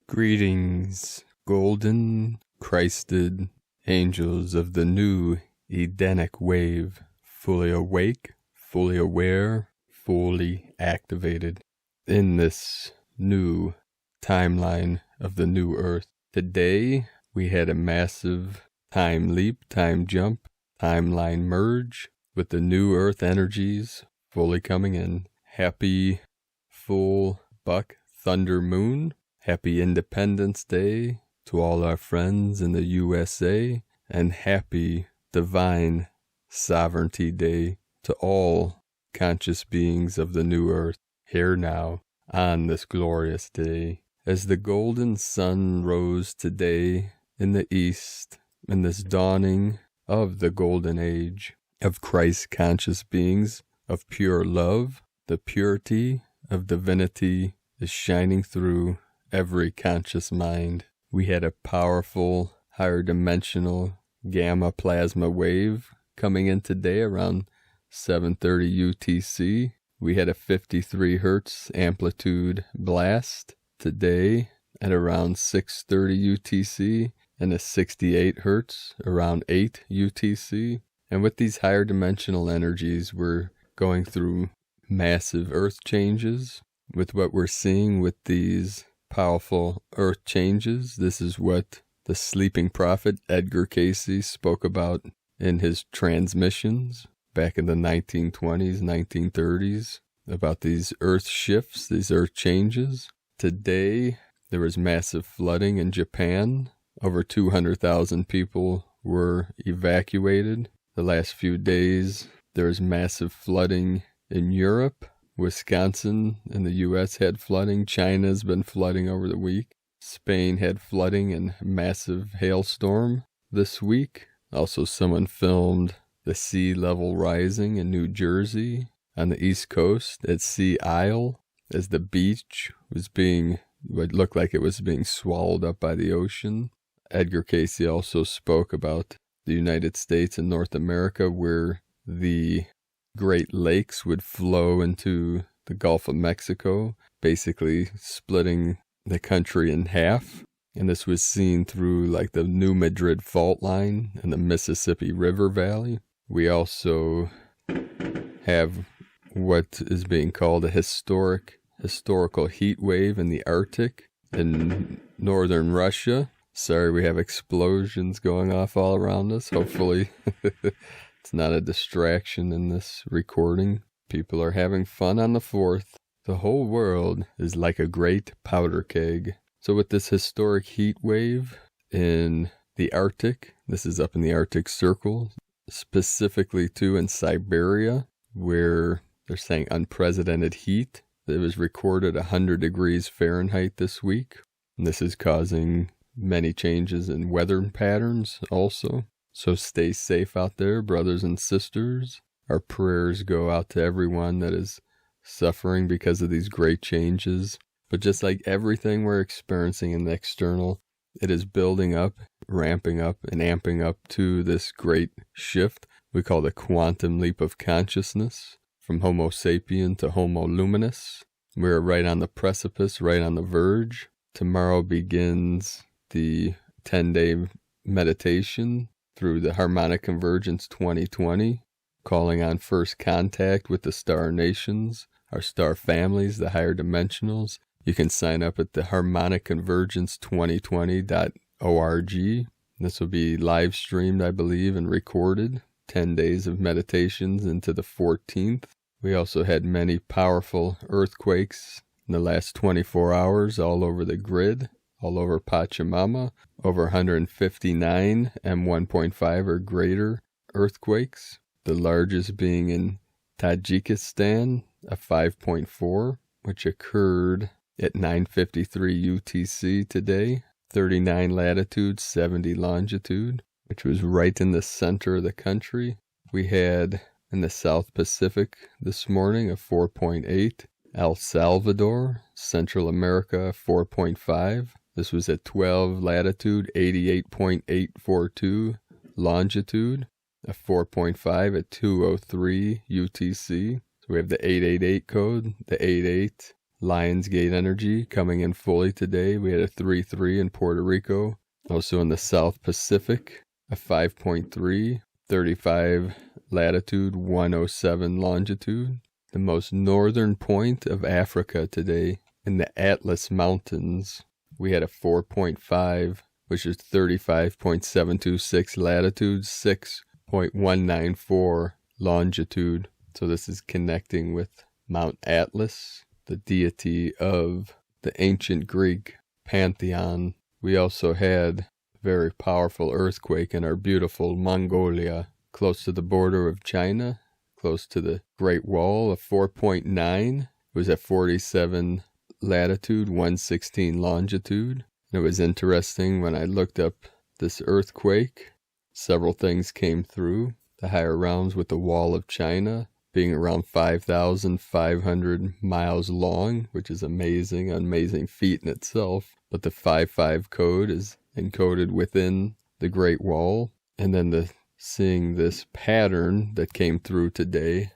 Greetings, golden Christed angels of the new Edenic wave, fully awake, fully aware, fully activated in this new timeline of the new Earth. Today, we had a massive time leap, time jump, timeline merge with the new Earth energies fully coming in. Happy full buck thunder moon. Happy Independence Day to all our friends in the USA, and happy Divine Sovereignty Day to all conscious beings of the new Earth, here now, on this glorious day. As the golden sun rose today in the east, in this dawning of the golden age of Christ conscious beings, of pure love, the purity of divinity is shining through every conscious mind. We had a powerful, higher dimensional gamma plasma wave coming in today around 7:30 UTC. We had a 53 hertz amplitude blast today at around 6:30 UTC and a 68 hertz around 8 UTC. And with these higher dimensional energies, we're going through massive earth changes. With what we're seeing with these powerful earth changes, this is what the sleeping prophet Edgar Cayce spoke about in his transmissions back in the 1920s, 1930s, about these earth shifts, these earth changes. Today, there was massive flooding in Japan. Over 200,000 people were evacuated. The last few days, there was massive flooding in Europe. Wisconsin in the U.S. had flooding. China's been flooding over the week. Spain had flooding and massive hailstorm this week. Also, someone filmed the sea level rising in New Jersey on the East Coast at Sea Isle as the beach was what looked like it was being swallowed up by the ocean. Edgar Cayce also spoke about the United States and North America, where the Great Lakes would flow into the Gulf of Mexico, basically splitting the country in half. And this was seen through like the New Madrid fault line and the Mississippi River Valley. We also have what is being called a historical heat wave in the Arctic in northern Russia. Sorry, we have explosions going off all around us. Hopefully it's not a distraction in this recording. People are having fun on the 4th. The whole world is like a great powder keg. So with this historic heat wave in the Arctic, this is up in the Arctic Circle, specifically too in Siberia, where they're saying unprecedented heat. It was recorded 100 degrees Fahrenheit this week. And this is causing many changes in weather patterns also. So stay safe out there, brothers and sisters. Our prayers go out to everyone that is suffering because of these great changes. But just like everything we're experiencing in the external, it is building up, ramping up, and amping up to this great shift we call the quantum leap of consciousness, from Homo sapien to Homo luminous. We're right on the precipice, right on the verge. Tomorrow begins the 10-day meditation through the Harmonic Convergence 2020, calling on first contact with the star nations, our star families, the higher dimensionals. You can sign up at the harmonicconvergence2020.org. This will be live streamed, I believe, and recorded. 10 days of meditations into the 14th. We also had many powerful earthquakes in the last 24 hours all over the grid, all over Pachamama, over 159 M1.5 or greater earthquakes, the largest being in Tajikistan, a 5.4, which occurred at 9:53 UTC today, 39 latitude, 70 longitude, which was right in the center of the country. We had in the South Pacific this morning a 4.8, El Salvador, Central America, 4.5. This was at 12 latitude, 88.842 longitude, a 4.5 at 2:03 UTC. So we have the 888 code, the 88 Lionsgate energy coming in fully today. We had a 3-3 in Puerto Rico. Also in the South Pacific, a 5.3, 35 latitude, 107 longitude. The most northern point of Africa today, in the Atlas Mountains, we had a 4.5, which is 35.726 latitude, 6.194 longitude. So this is connecting with Mount Atlas, the deity of the ancient Greek pantheon. We also had a very powerful earthquake in our beautiful Mongolia, close to the border of China, close to the Great Wall, of 4.9. It was at 47 latitude, 116 longitude. And it was interesting when I looked up this earthquake, several things came through. The higher realms with the Wall of China being around 5,500 miles long, which is amazing, an amazing feat in itself. But the 5-5 code is encoded within the Great Wall. And then seeing this pattern that came through today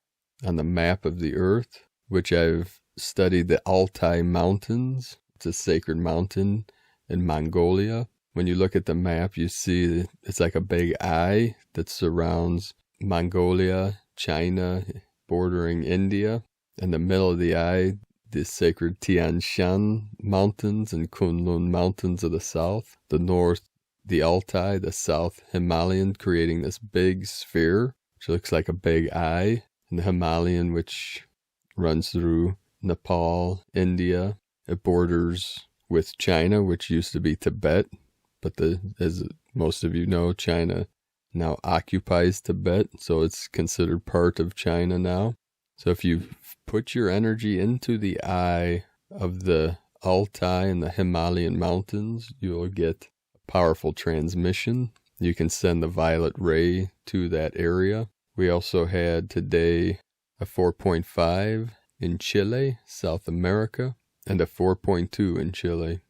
on the map of the Earth, which I've studied the Altai Mountains. It's a sacred mountain in Mongolia. When you look at the map, you see it's like a big eye that surrounds Mongolia, China, bordering India. In the middle of the eye, the sacred Tian Shan Mountains and Kunlun Mountains of the south. The north, the Altai, the south Himalayan, creating this big sphere, which looks like a big eye. And the Himalayan, which runs through Nepal, India. It borders with China, which used to be Tibet. But as most of you know, China now occupies Tibet, so it's considered part of China now. So if you put your energy into the eye of the Altai and the Himalayan mountains, you'll get a powerful transmission. You can send the violet ray to that area. We also had today a 4.5 in Chile, South America, and a 4.2 in Chile.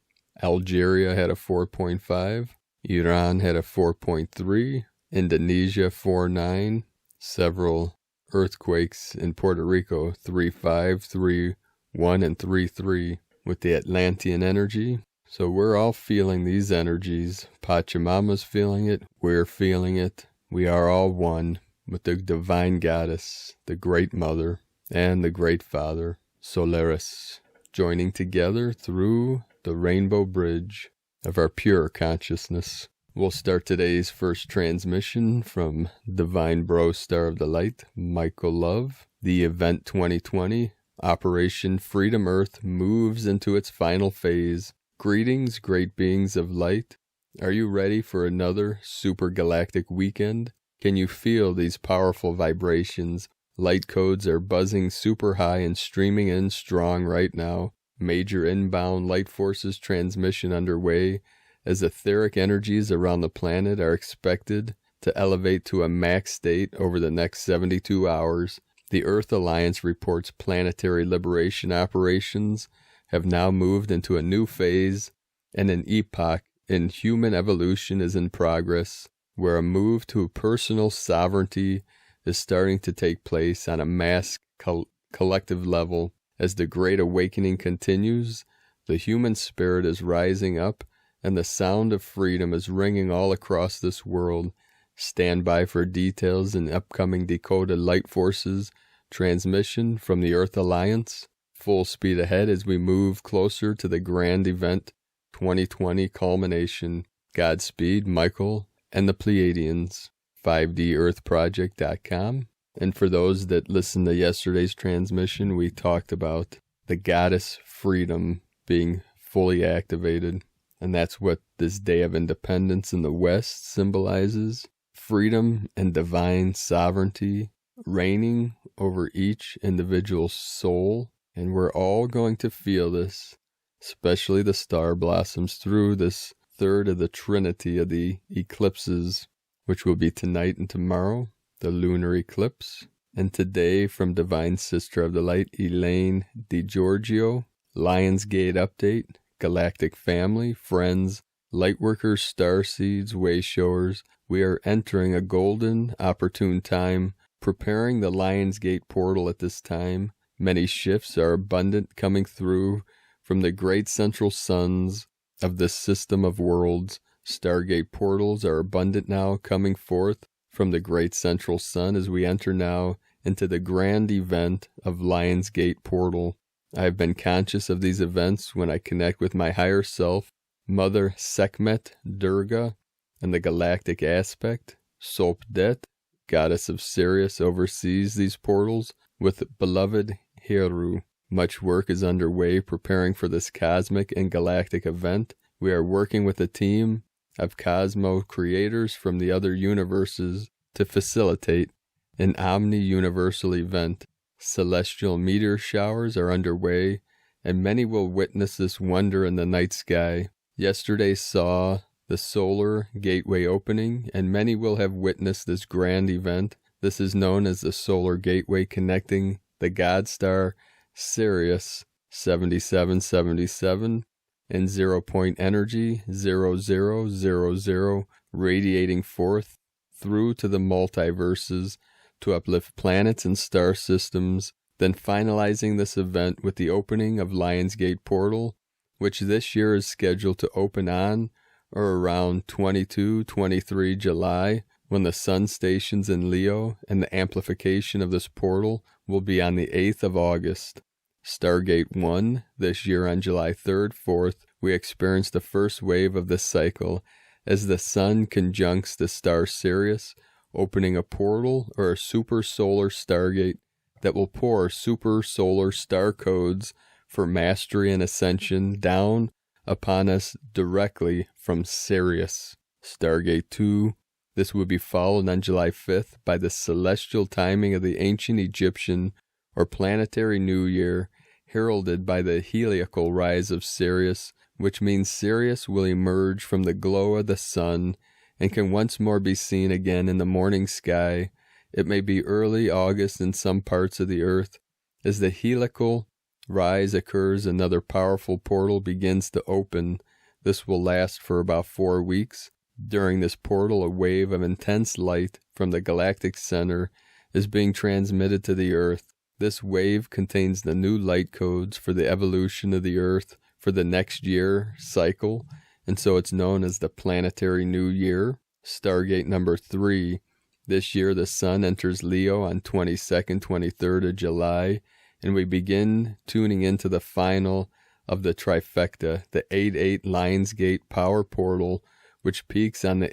Algeria had a 4.5. Iran had a 4.3. Indonesia 4.9. Several earthquakes in Puerto Rico, 3.5, 3.1, and 3.3 with the Atlantean energy. So we're all feeling these energies. Pachamama's feeling it. We're feeling it. We are all one with the divine goddess, the great mother, and the great father, Solaris, joining together through the rainbow bridge of our pure consciousness. We'll start today's first transmission from Divine Bro Star of the Light, Michael Love. The event 2020, Operation Freedom Earth, moves into its final phase. Greetings, great beings of light. Are you ready for another super galactic weekend? Can you feel these powerful vibrations? Light codes are buzzing super high and streaming in strong right now. Major inbound light forces transmission underway as etheric energies around the planet are expected to elevate to a max state over the next 72 hours. The Earth Alliance reports planetary liberation operations have now moved into a new phase, and an epoch in human evolution is in progress, where a move to personal sovereignty is starting to take place on a mass collective level. As the Great Awakening continues, the human spirit is rising up, and the sound of freedom is ringing all across this world. Stand by for details in upcoming decoded light forces transmission from the Earth Alliance. Full speed ahead as we move closer to the grand event 2020 culmination. Godspeed, Michael and the Pleiadians. 5DEarthProject.com. And for those that listened to yesterday's transmission, we talked about the goddess freedom being fully activated. And that's what this Day of Independence in the West symbolizes. Freedom and divine sovereignty reigning over each individual soul. And we're all going to feel this, especially the star blossoms, through this third of the trinity of the eclipses, which will be tonight and tomorrow. The lunar eclipse. And today from Divine Sister of the Light, Elaine DiGiorgio, Lionsgate update, galactic family, friends, lightworkers, starseeds, wayshowers. We are entering a golden, opportune time, preparing the Lionsgate portal at this time. Many shifts are abundant coming through from the great central suns of this system of worlds. Stargate portals are abundant now coming forth from the great central sun as we enter now into the grand event of Lionsgate portal. I have been conscious of these events when I connect with my higher self, Mother Sekhmet Durga, and the galactic aspect. Sopdet, goddess of Sirius, oversees these portals with beloved Heru. Much work is underway preparing for this cosmic and galactic event. We are working with a team of Cosmo creators from the other universes to facilitate an omni-universal event. Celestial meteor showers are underway, and many will witness this wonder in the night sky. Yesterday saw the solar gateway opening, and many will have witnessed this grand event. This is known as the solar gateway connecting the god star Sirius 7777 and 0-point energy 0000 radiating forth through to the multiverses to uplift planets and star systems, then finalizing this event with the opening of Lionsgate portal, which this year is scheduled to open on or around 22-23 July, when the sun stations in Leo, and the amplification of this portal will be on the 8th of August. Stargate 1, this year on July 3rd, 4th, we experienced the first wave of this cycle as the sun conjuncts the star Sirius, opening a portal or a super solar stargate that will pour super solar star codes for mastery and ascension down upon us directly from Sirius. Stargate 2, this will be followed on July 5th by the celestial timing of the ancient Egyptian or planetary New Year, heralded by the heliacal rise of Sirius, which means Sirius will emerge from the glow of the sun and can once more be seen again in the morning sky. It may be early August in some parts of the earth. As the heliacal rise occurs, another powerful portal begins to open. This will last for about 4 weeks. During this portal, a wave of intense light from the galactic center is being transmitted to the earth. This wave contains the new light codes for the evolution of the earth for the next year cycle, and so it's known as the Planetary New Year. Stargate number 3. This year the sun enters Leo on 22nd, 23rd of July, and we begin tuning into the final of the trifecta, the 8-8 Lionsgate power portal, which peaks on the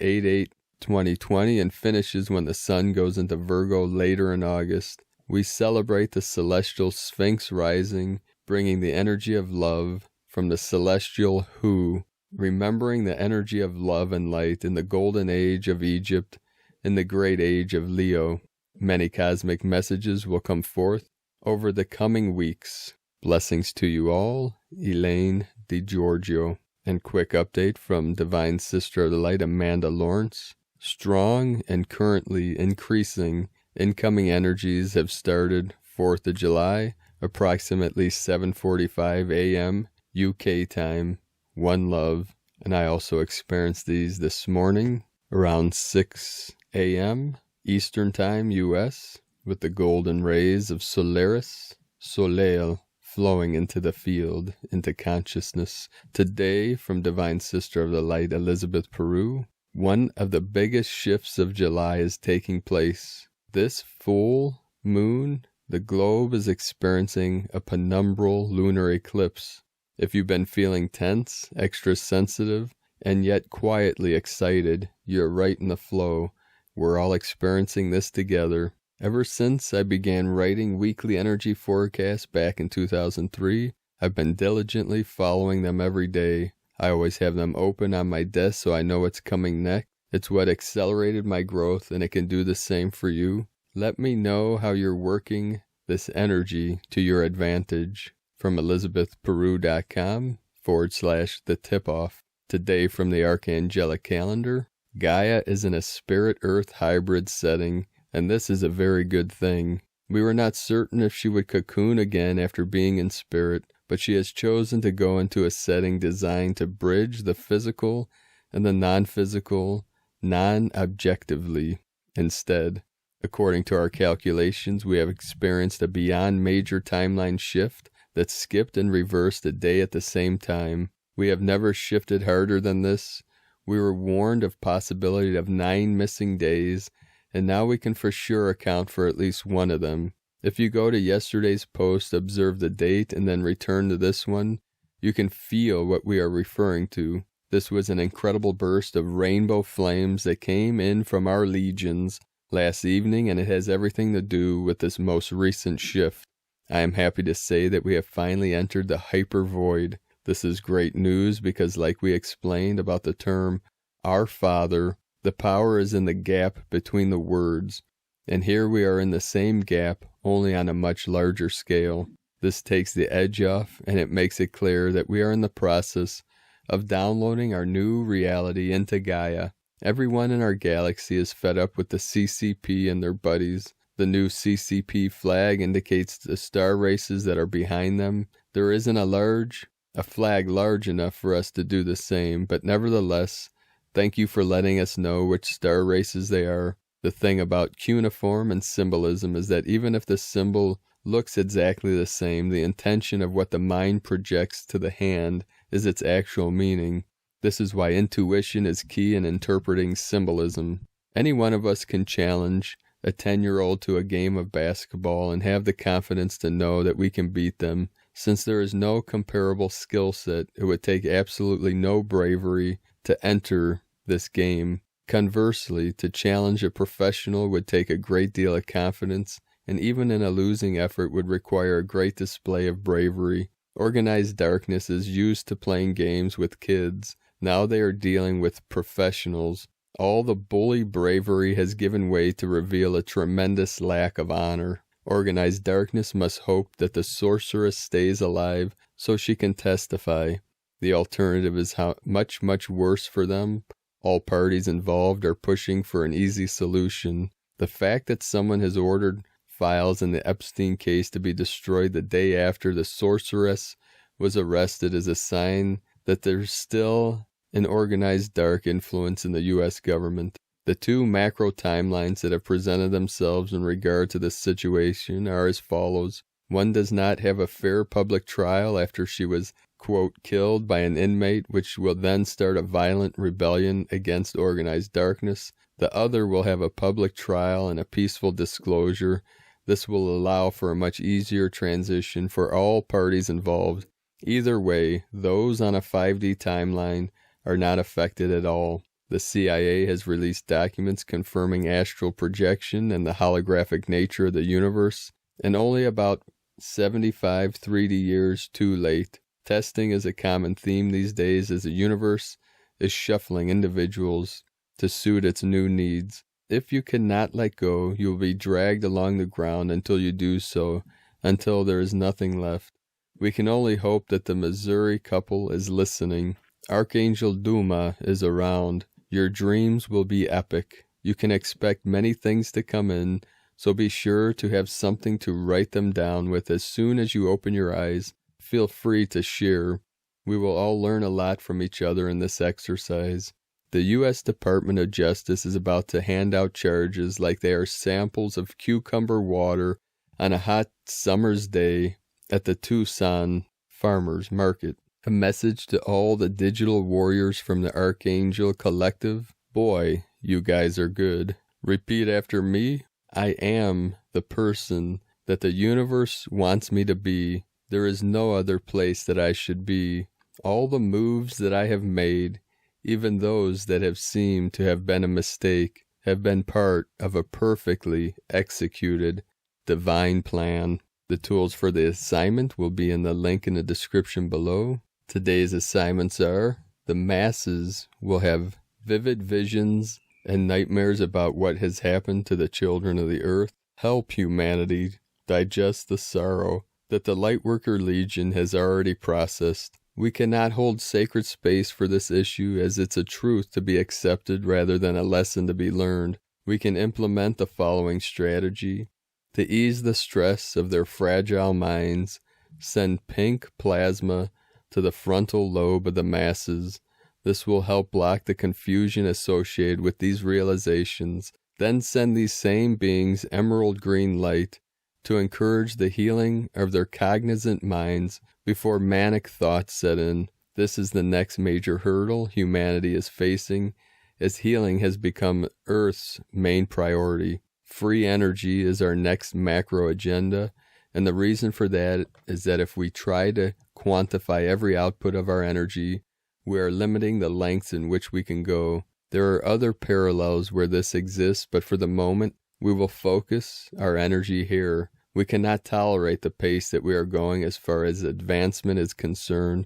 8-8-2020 and finishes when the sun goes into Virgo later in August. We celebrate the celestial Sphinx rising, bringing the energy of love from the celestial Hu, remembering the energy of love and light in the golden age of Egypt and the great age of Leo. Many cosmic messages will come forth over the coming weeks. Blessings to you all, Elaine DiGiorgio. And quick update from Divine Sister of the Light, Amanda Lawrence. Strong and currently increasing incoming energies have started 4th of July, approximately 7:45 a.m. UK time. One love. And I also experienced these this morning around 6 a.m. Eastern time US with the golden rays of Solaris, Soleil, flowing into the field, into consciousness. Today, from Divine Sister of the Light, Elizabeth Peru, one of the biggest shifts of July is taking place. This full moon, the globe is experiencing a penumbral lunar eclipse. If you've been feeling tense, extra sensitive, and yet quietly excited, you're right in the flow. We're all experiencing this together. Ever since I began writing weekly energy forecasts back in 2003, I've been diligently following them every day. I always have them open on my desk so I know what's coming next. It's what accelerated my growth, and it can do the same for you. Let me know how you're working this energy to your advantage. From elizabethperu.com/the tip-off. Today from the Archangelic Calendar, Gaia is in a Spirit-Earth hybrid setting, and this is a very good thing. We were not certain if she would cocoon again after being in spirit, but she has chosen to go into a setting designed to bridge the physical and the non-physical, non-objectively instead. According to our calculations, we have experienced a beyond major timeline shift that skipped and reversed a day at the same time. We have never shifted harder than this. We were warned of possibility of 9 missing days, and now we can for sure account for at least one of them. If you go to yesterday's post, observe the date, and then return to this one, you can feel what we are referring to. This was an incredible burst of rainbow flames that came in from our legions last evening, and it has everything to do with this most recent shift. I am happy to say that we have finally entered the hyper void. This is great news because, like we explained about the term Our Father, the power is in the gap between the words, and here we are in the same gap, only on a much larger scale. This takes the edge off, and it makes it clear that we are in the process of downloading our new reality into Gaia. Everyone in our galaxy is fed up with the CCP and their buddies. The new CCP flag indicates the star races that are behind them. There isn't a flag large enough for us to do the same, but nevertheless, thank you for letting us know which star races they are. The thing about cuneiform and symbolism is that even if the symbol looks exactly the same, the intention of what the mind projects to the hand is its actual meaning. This is why intuition is key in interpreting symbolism. Any one of us can challenge a 10-year-old to a game of basketball and have the confidence to know that we can beat them. Since there is no comparable skill set, it would take absolutely no bravery to enter this game. Conversely, to challenge a professional would take a great deal of confidence, and even in a losing effort would require a great display of bravery. Organized darkness is used to playing games with kids. Now they are dealing with professionals. All the bully bravery has given way to reveal a tremendous lack of honor. Organized darkness must hope that the sorceress stays alive so she can testify. The alternative is much worse for them. All parties involved are pushing for an easy solution. The fact that someone has ordered files in the Epstein case to be destroyed the day after the sorceress was arrested is a sign that there's still an organized dark influence in the U.S. government. The two macro timelines that have presented themselves in regard to this situation are as follows. One does not have a fair public trial after she was, quote, killed by an inmate, which will then start a violent rebellion against organized darkness. The other will have a public trial and a peaceful disclosure. This will allow for a much easier transition for all parties involved. Either way, those on a 5D timeline are not affected at all. The CIA has released documents confirming astral projection and the holographic nature of the universe, and only about 75 3D years too late. Testing is a common theme these days as the universe is shuffling individuals to suit its new needs. If you cannot let go, you will be dragged along the ground until you do so, until there is nothing left. We can only hope that the Missouri couple is listening. Archangel Duma is around. Your dreams will be epic. You can expect many things to come in, so be sure to have something to write them down with as soon as you open your eyes. Feel free to share. We will all learn a lot from each other in this exercise. The U.S. Department of Justice is about to hand out charges like they are samples of cucumber water on a hot summer's day at the Tucson Farmers Market. A message to all the digital warriors from the Archangel Collective. Boy, you guys are good. Repeat after me. I am the person that the universe wants me to be. There is no other place that I should be. All the moves that I have made, even those that have seemed to have been a mistake, have been part of a perfectly executed divine plan. The tools for the assignment will be in the link in the description below. Today's assignments are: the masses will have vivid visions and nightmares about what has happened to the children of the earth. Help humanity digest the sorrow that the Lightworker Legion has already processed. We cannot hold sacred space for this issue as it's a truth to be accepted rather than a lesson to be learned. We can implement the following strategy. To ease the stress of their fragile minds, send pink plasma to the frontal lobe of the masses. This will help block the confusion associated with these realizations Then send these same beings emerald green light to encourage the healing of their cognizant minds before manic thoughts set in. This is the next major hurdle humanity is facing, as healing has become Earth's main priority. Free energy is our next macro agenda, and the reason for that is that if we try to quantify every output of our energy, we are limiting the lengths in which we can go. There are other parallels where this exists, but for the moment, we will focus our energy here. We cannot tolerate the pace that we are going as far as advancement is concerned,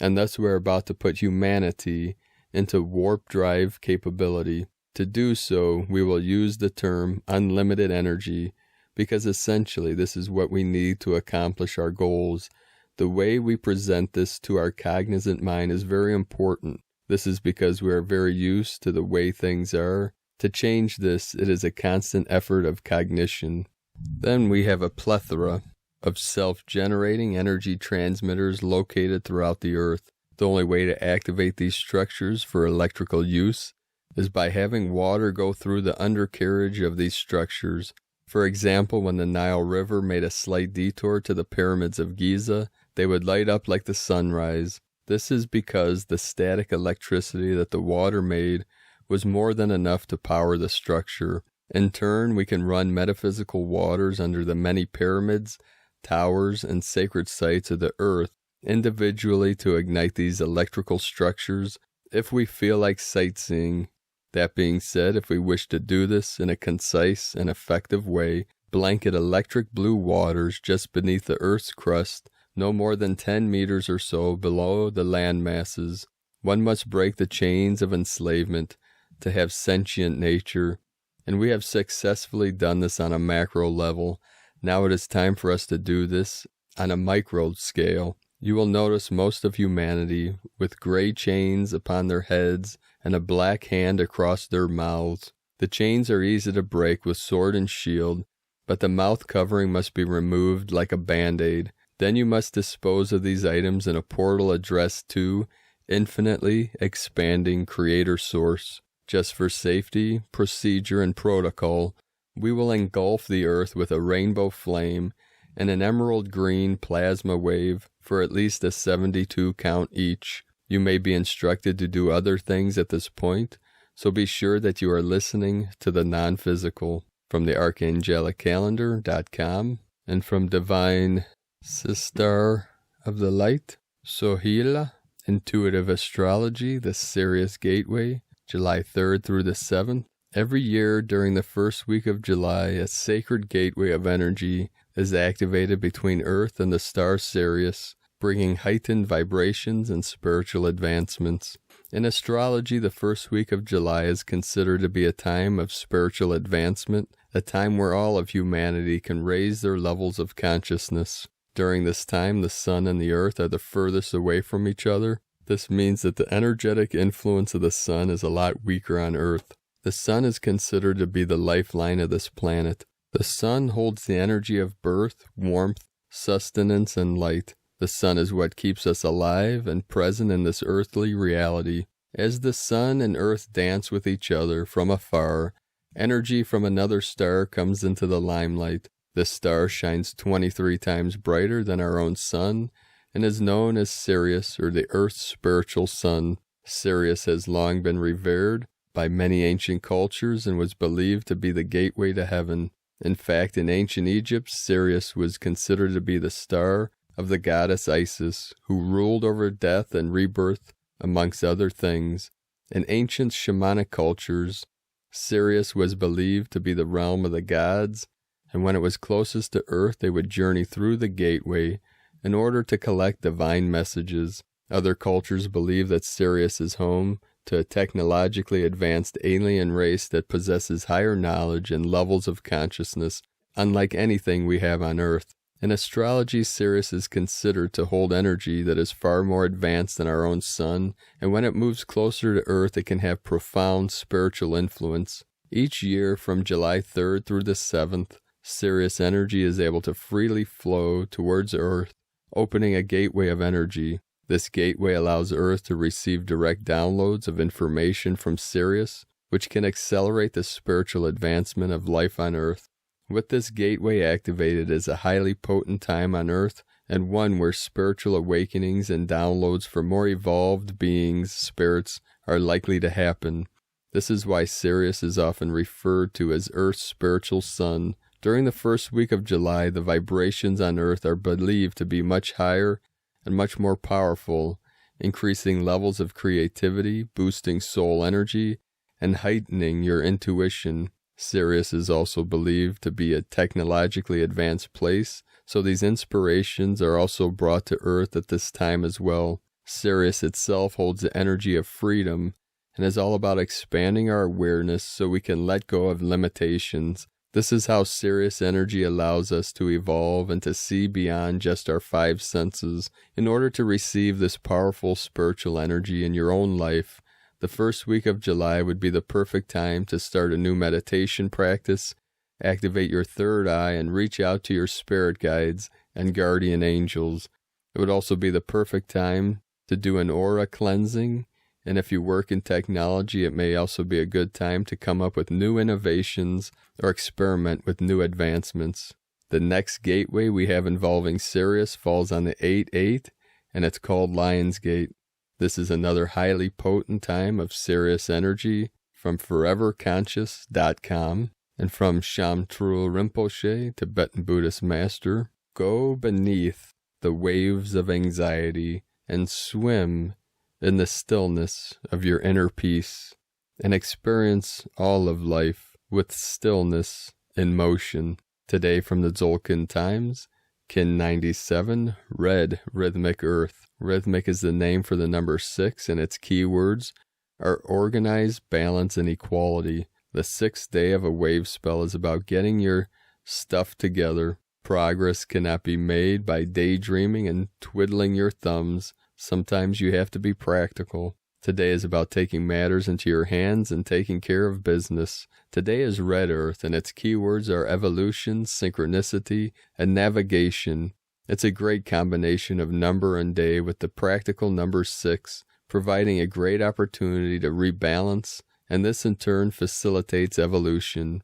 and thus we are about to put humanity into warp drive capability. To do so, we will use the term unlimited energy, because essentially this is what we need to accomplish our goals. The way we present this to our cognizant mind is very important. This is because we are very used to the way things are. To change this, it is a constant effort of cognition. Then we have a plethora of self-generating energy transmitters located throughout the Earth. The only way to activate these structures for electrical use is by having water go through the undercarriage of these structures. For example, when the Nile River made a slight detour to the pyramids of Giza, they would light up like the sunrise. This is because the static electricity that the water made was more than enough to power the structure. In turn, we can run metaphysical waters under the many pyramids, towers, and sacred sites of the Earth individually to ignite these electrical structures if we feel like sightseeing. That being said, if we wish to do this in a concise and effective way, blanket electric blue waters just beneath the Earth's crust, no more than 10 meters or so below the land masses. One must break the chains of enslavement to have sentient nature, and we have successfully done this on a macro level. Now it is time for us to do this on a micro scale. You will notice most of humanity with gray chains upon their heads and a black hand across their mouths. The chains are easy to break with sword and shield, but the mouth covering must be removed like a band-aid. Then you must dispose of these items in a portal addressed to infinitely expanding Creator Source. Just for safety, procedure, and protocol, we will engulf the Earth with a rainbow flame and an emerald green plasma wave for at least a 72 count each. You may be instructed to do other things at this point, so be sure that you are listening to the non-physical. From the archangelicalendar.com and from Divine Sister of the Light, Sohila, Intuitive Astrology, the Sirius Gateway, July 3rd through the 7th. Every year during the first week of July, a sacred gateway of energy is activated between Earth and the star Sirius, bringing heightened vibrations and spiritual advancements. In astrology, the first week of July is considered to be a time of spiritual advancement, a time where all of humanity can raise their levels of consciousness. During this time, the sun and the earth are the furthest away from each other. This means that the energetic influence of the sun is a lot weaker on Earth. The sun is considered to be the lifeline of this planet. The sun holds the energy of birth, warmth, sustenance, and light. The sun is what keeps us alive and present in this earthly reality. As the sun and earth dance with each other from afar, energy from another star comes into the limelight. This star shines 23 times brighter than our own sun and is known as Sirius, or the Earth's spiritual sun. Sirius has long been revered by many ancient cultures and was believed to be the gateway to heaven. In fact, in ancient Egypt, Sirius was considered to be the star of the goddess Isis, who ruled over death and rebirth, amongst other things. In ancient shamanic cultures, Sirius was believed to be the realm of the gods, and when it was closest to Earth, they would journey through the gateway in order to collect divine messages. Other cultures believe that Sirius is home to a technologically advanced alien race that possesses higher knowledge and levels of consciousness, unlike anything we have on Earth. In astrology, Sirius is considered to hold energy that is far more advanced than our own sun, and when it moves closer to Earth, it can have profound spiritual influence. Each year, from July 3rd through the 7th, Sirius energy is able to freely flow towards Earth, opening a gateway of energy. This gateway allows Earth to receive direct downloads of information from Sirius, which can accelerate the spiritual advancement of life on Earth. With this gateway activated is a highly potent time on Earth, and one where spiritual awakenings and downloads for more evolved beings, spirits, are likely to happen. This is why Sirius is often referred to as Earth's spiritual sun. During the first week of July, the vibrations on Earth are believed to be much higher and much more powerful, increasing levels of creativity, boosting soul energy, and heightening your intuition. Sirius is also believed to be a technologically advanced place, so these inspirations are also brought to Earth at this time as well. Sirius itself holds the energy of freedom and is all about expanding our awareness so we can let go of limitations. This is how Sirius energy allows us to evolve and to see beyond just our 5 senses. In order to receive this powerful spiritual energy in your own life, the first week of July would be the perfect time to start a new meditation practice, activate your third eye, and reach out to your spirit guides and guardian angels. It would also be the perfect time to do an aura cleansing, and if you work in technology, it may also be a good time to come up with new innovations or experiment with new advancements. The next gateway we have involving Sirius falls on the 8/8, and it's called Lionsgate. This is another highly potent time of Sirius energy from foreverconscious.com and from Shamtrul Rinpoche, Tibetan Buddhist master. Go beneath the waves of anxiety and swim in the stillness of your inner peace, and experience all of life with stillness in motion. Today from the Tzolk'in Times, Kin 97, Red Rhythmic Earth. Rhythmic is the name for the number 6, and its keywords are organized, balance, and equality. The 6th day of a wave spell is about getting your stuff together. Progress cannot be made by daydreaming and twiddling your thumbs. Sometimes you have to be practical. Today is about taking matters into your hands and taking care of business. Today is Red Earth, and its keywords are evolution, synchronicity, and navigation. It's a great combination of number and day, with the practical number 6 providing a great opportunity to rebalance, and this in turn facilitates evolution.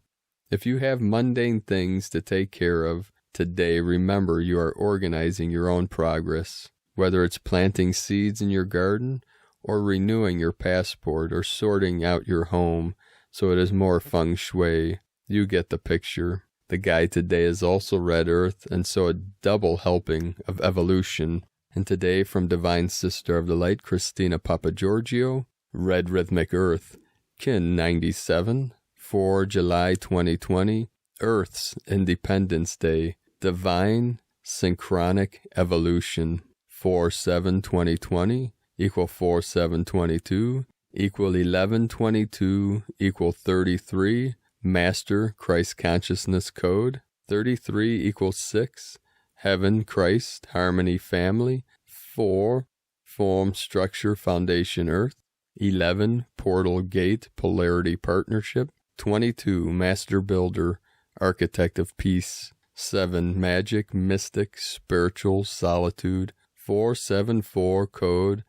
If you have mundane things to take care of today, remember you are organizing your own progress. Whether it's planting seeds in your garden, or renewing your passport, or sorting out your home so it is more feng shui, you get the picture. The guide today is also Red Earth, and so a double helping of evolution. And today from Divine Sister of the Light, Christina Papagiorgio, Red Rhythmic Earth, Kin 97, 4 July 2020, Earth's Independence Day, Divine Synchronic Evolution. 4/7/2020 equal 4/7/22 equal 11/22 equal 33. Master Christ Consciousness Code. 33 equals 6. Heaven, Christ, Harmony, Family. 4. Form, Structure, Foundation, Earth. 11. Portal, Gate, Polarity, Partnership. 22. Master Builder, Architect of Peace. 7. Magic, Mystic, Spiritual, Solitude. 474 Code,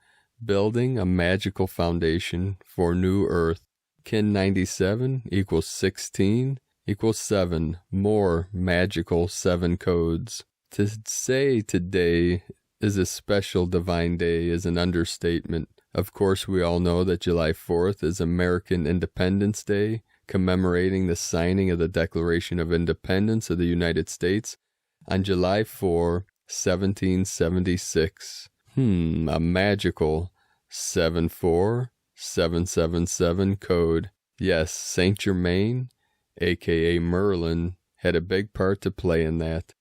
Building a Magical Foundation for New Earth. Kin 97 equals 16 equals 7. More magical 7 codes. To say today is a special divine day is an understatement. Of course, we all know that July 4th is American Independence Day, commemorating the signing of the Declaration of Independence of the United States on July 4, 1776. A magical 74777 code. Yes, Saint Germain, aka Merlin, had a big part to play in that.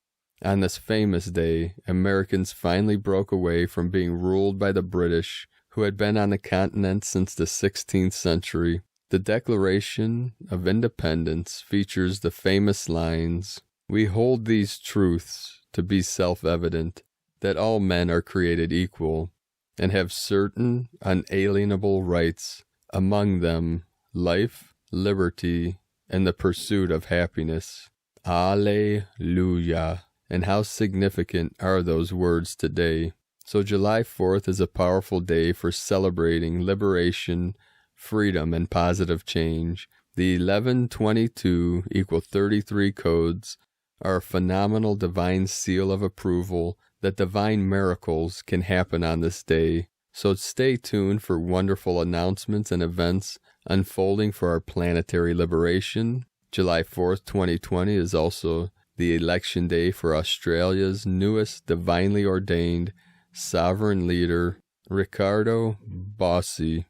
On this famous day, Americans finally broke away from being ruled by the British, who had been on the continent since the 16th century. The Declaration of Independence features the famous lines, "We hold these truths to be self-evident, that all men are created equal, and have certain unalienable rights, among them life, liberty, and the pursuit of happiness." Alleluia. And how significant are those words today? So July 4th is a powerful day for celebrating liberation freedom, and positive change. The 1122 equal 33 codes are a phenomenal divine seal of approval that divine miracles can happen on this day. So stay tuned for wonderful announcements and events unfolding for our planetary liberation. July 4th, 2020 is also the election day for Australia's newest divinely ordained sovereign leader, Ricardo Bossi,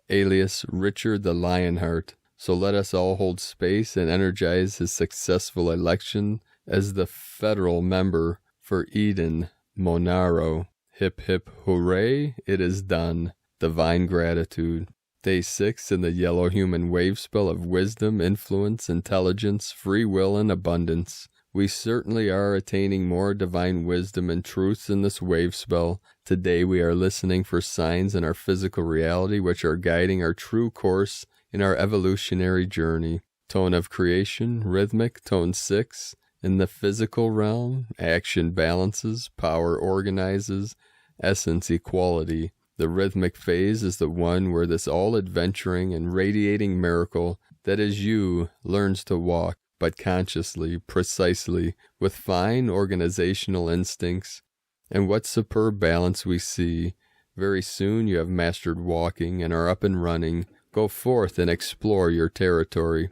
alias Richard the Lionheart. So let us all hold space and energize his successful election as the federal member for Eden Monaro. Hip hip hooray, it is done. Divine gratitude. Day 6 in the yellow human wave spell of wisdom, influence, intelligence, free will, and abundance. We certainly are attaining more divine wisdom and truths in this wave spell. Today we are listening for signs in our physical reality which are guiding our true course in our evolutionary journey. Tone of creation, rhythmic, tone 6. In the physical realm, action balances, power organizes, essence equality. The rhythmic phase is the one where this all-adventuring and radiating miracle that is you learns to walk, but consciously, precisely, with fine organizational instincts. And what superb balance we see. Very soon you have mastered walking and are up and running. Go forth and explore your territory.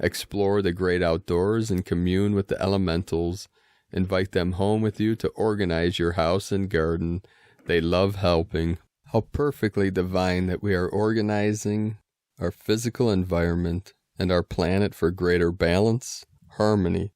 Explore the great outdoors and commune with the elementals. Invite them home with you to organize your house and garden. They love helping. How perfectly divine that we are organizing our physical environment and our planet for greater balance, harmony,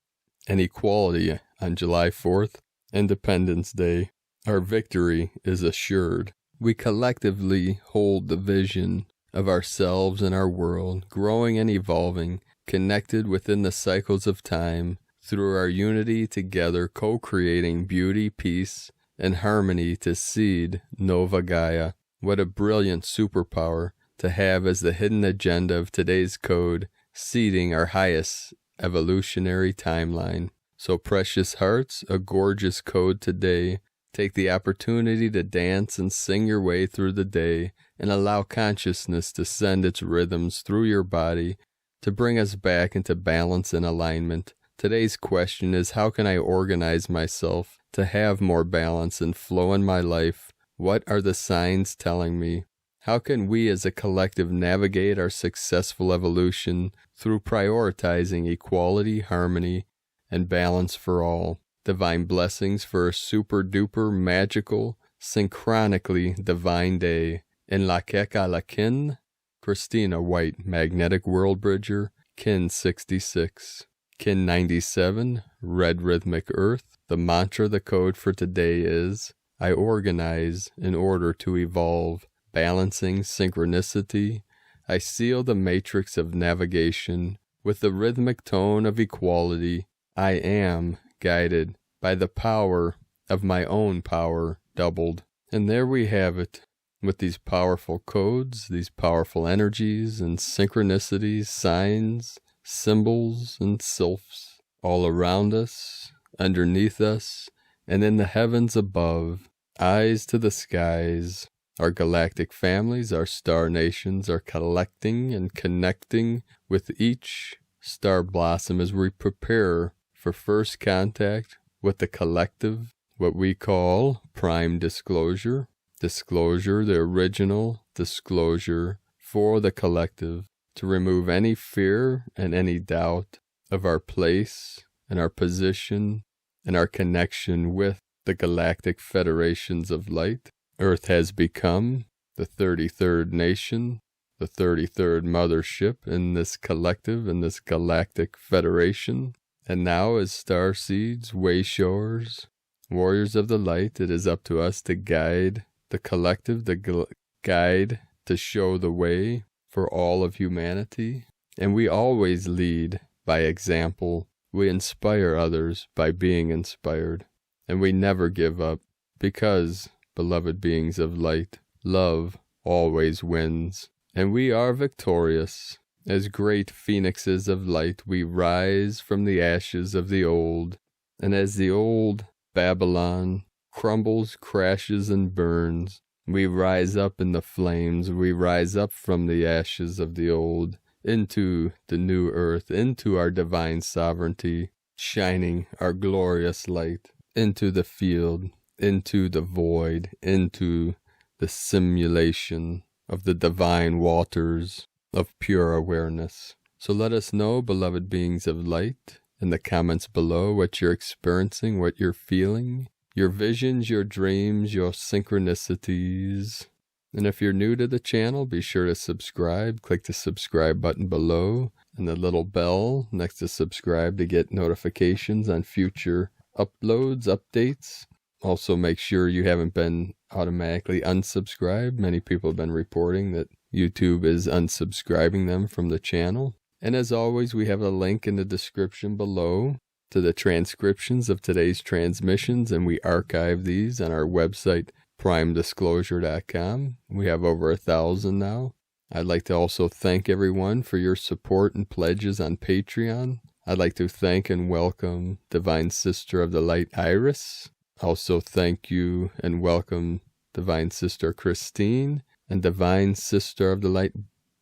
and equality on July 4th, Independence Day. Our victory is assured. We collectively hold the vision of ourselves and our world, growing and evolving, connected within the cycles of time, through our unity together, co-creating beauty, peace, and harmony to seed Nova Gaia. What a brilliant superpower to have as the hidden agenda of today's code, seeding our highest evolutionary timeline. So precious hearts, a gorgeous code today. Take the opportunity to dance and sing your way through the day and allow consciousness to send its rhythms through your body to bring us back into balance and alignment. Today's question is, how can I organize myself to have more balance and flow in my life? What are the signs telling me? How can we as a collective navigate our successful evolution through prioritizing equality, harmony, and balance for all? Divine blessings for a super duper magical, synchronically divine day. In La Keka La Kin, Christina White, Magnetic World Bridger, Kin 66. Kin 97, Red Rhythmic Earth. The mantra, the code for today is, I organize in order to evolve, balancing synchronicity. I seal the matrix of navigation with the rhythmic tone of equality. I am guided by the power of my own power doubled. And there we have it. With these powerful codes, these powerful energies and synchronicities, signs, symbols, and sylphs all around us, underneath us, and in the heavens above, eyes to the skies. Our galactic families, our star nations are collecting and connecting with each star blossom as we prepare for first contact with the collective, what we call prime disclosure. Disclosure, the original disclosure for the collective, to remove any fear and any doubt of our place and our position and our connection with the galactic federations of light. Earth has become the 33rd nation, the 33rd mothership in this collective, in this galactic federation. And now as starseeds, wayshowers, warriors of the light, it is up to us to guide the collective, the guide to show the way for all of humanity. And we always lead by example. We inspire others by being inspired. And we never give up because, beloved beings of light, love always wins. And we are victorious. As great phoenixes of light, we rise from the ashes of the old. And as the old Babylon crumbles, crashes, and burns, We rise up in the flames. We rise up from the ashes of the old into the new earth, into our divine sovereignty, shining our glorious light into the field, into the void, into the simulation of the divine waters of pure awareness. So let us know, beloved beings of light, in the comments below what you're experiencing, what you're feeling, your visions, your dreams, your synchronicities. And if you're new to the channel, be sure to subscribe. Click the subscribe button below and the little bell next to subscribe to get notifications on future uploads, updates. Also, make sure you haven't been automatically unsubscribed. Many people have been reporting that YouTube is unsubscribing them from the channel. And as always, we have a link in the description below to the transcriptions of today's transmissions, and we archive these on our website, primedisclosure.com. We have over 1,000 now. I'd like to also thank everyone for your support and pledges on Patreon. I'd like to thank and welcome Divine Sister of the Light, Iris. Also thank you and welcome Divine Sister Christine and Divine Sister of the Light,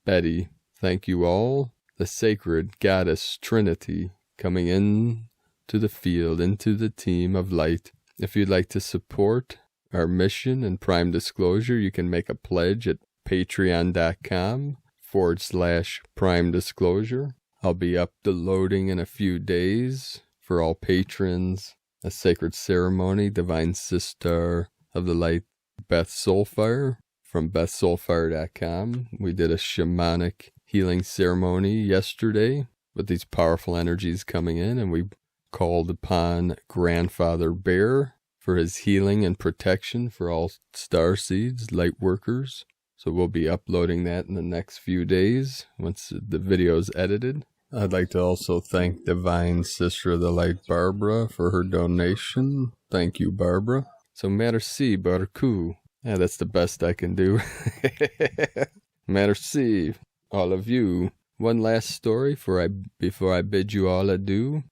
Betty. Thank you all. The sacred goddess Trinity coming in to the field, into the team of light. If you'd like to support our mission and Prime Disclosure, you can make a pledge at patreon.com/Prime Disclosure. I'll be uploading in a few days for all patrons a sacred ceremony, Divine Sister of the Light, Beth Soulfire from BethSoulfire.com. We did a shamanic healing ceremony yesterday with these powerful energies coming in, and we called upon Grandfather Bear for his healing and protection for all starseeds, light workers. So we'll be uploading that in the next few days once the video is edited. I'd like to also thank Divine Sister of the Light, Barbara, for her donation. Thank you, Barbara. So merci beaucoup. Yeah, that's the best I can do. Merci, all of you. One last story before I bid you all adieu.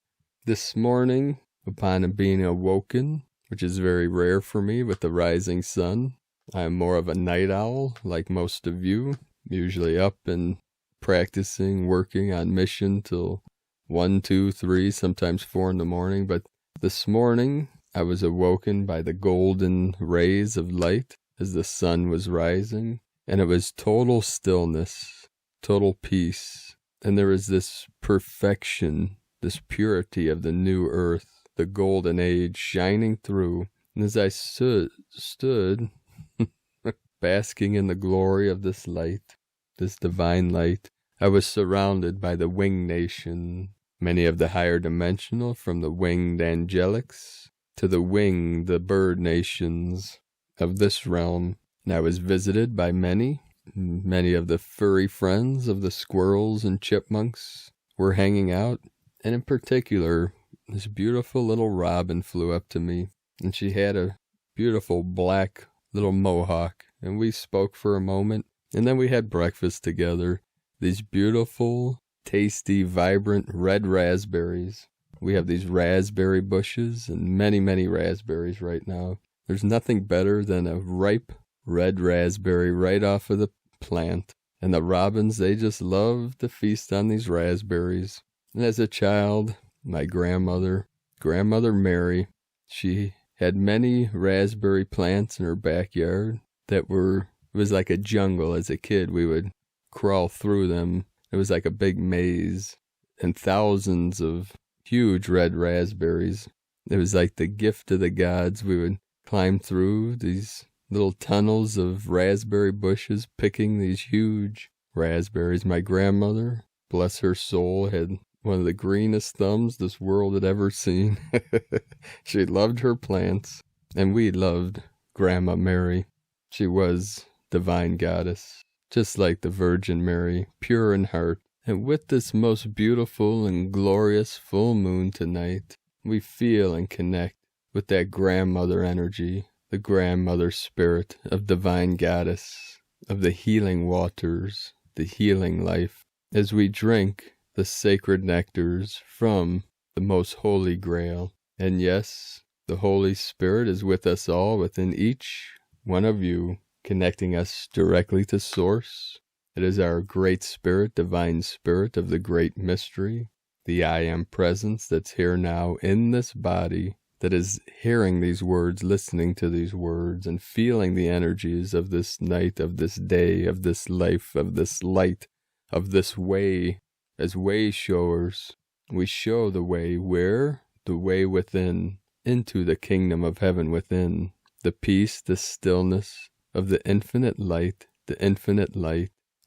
This morning, upon being awoken, which is very rare for me with the rising sun, I am more of a night owl, like most of you, usually up and practicing, working on mission till 1, 2, 3, sometimes 4 in the morning. But this morning, I was awoken by the golden rays of light as the sun was rising, and it was total stillness, total peace, and there was this perfection, this purity of the new earth, the golden age shining through. And as I stood basking in the glory of this light, this divine light, I was surrounded by the winged nation, many of the higher dimensional, from the winged angelics to the bird nations of this realm. And I was visited by many of the furry friends of the squirrels and chipmunks were hanging out. And in particular, this beautiful little robin flew up to me, and she had a beautiful black little mohawk. And we spoke for a moment, and then we had breakfast together. These beautiful, tasty, vibrant red raspberries. We have these raspberry bushes and many, many raspberries right now. There's nothing better than a ripe red raspberry right off of the plant. And the robins, they just love to feast on these raspberries. And as a child, my grandmother Mary, she had many raspberry plants in her backyard that it was like a jungle. As a kid, we would crawl through them. It was like a big maze, and thousands of huge red raspberries. It was like the gift of the gods. We would climb through these little tunnels of raspberry bushes, picking these huge raspberries. My grandmother, bless her soul, had one of the greenest thumbs this world had ever seen. She loved her plants, and we loved Grandma Mary. She was divine goddess, just like the Virgin Mary, pure in heart. And with this most beautiful and glorious full moon tonight, we feel and connect with that grandmother energy, the grandmother spirit of divine goddess, of the healing waters, the healing life, as we drink the sacred nectars from the most holy grail. And yes, the Holy Spirit is with us all, within each one of you. connecting us directly to Source. It is our Great Spirit, Divine Spirit of the Great Mystery, the I Am Presence that's here now in this body, that is hearing these words, listening to these words, and feeling the energies of this night, of this day, of this life, of this light, of this way. As way showers, we show the way where? The way within, into the kingdom of heaven within, the peace, the stillness of the infinite light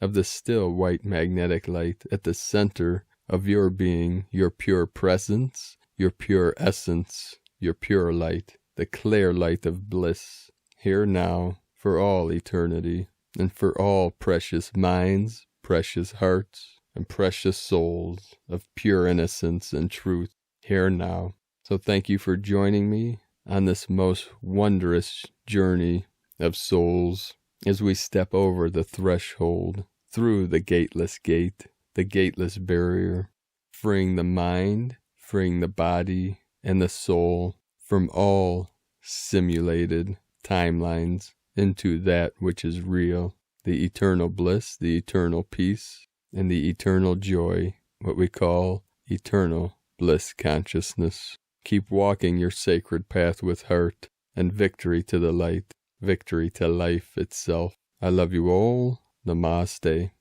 of the still white magnetic light at the center of your being, your pure presence, your pure essence, your pure light, the clear light of bliss, here now, for all eternity, and for all precious minds, precious hearts, and precious souls of pure innocence and truth, here now. So thank you for joining me on this most wondrous journey of souls as we step over the threshold, through the gateless gate, the gateless barrier, freeing the mind, freeing the body and the soul from all simulated timelines into that which is real, the eternal bliss, the eternal peace, and the eternal joy, what we call eternal bliss consciousness. Keep walking your sacred path with heart, and victory to the light, victory to life itself. I love you all. Namaste.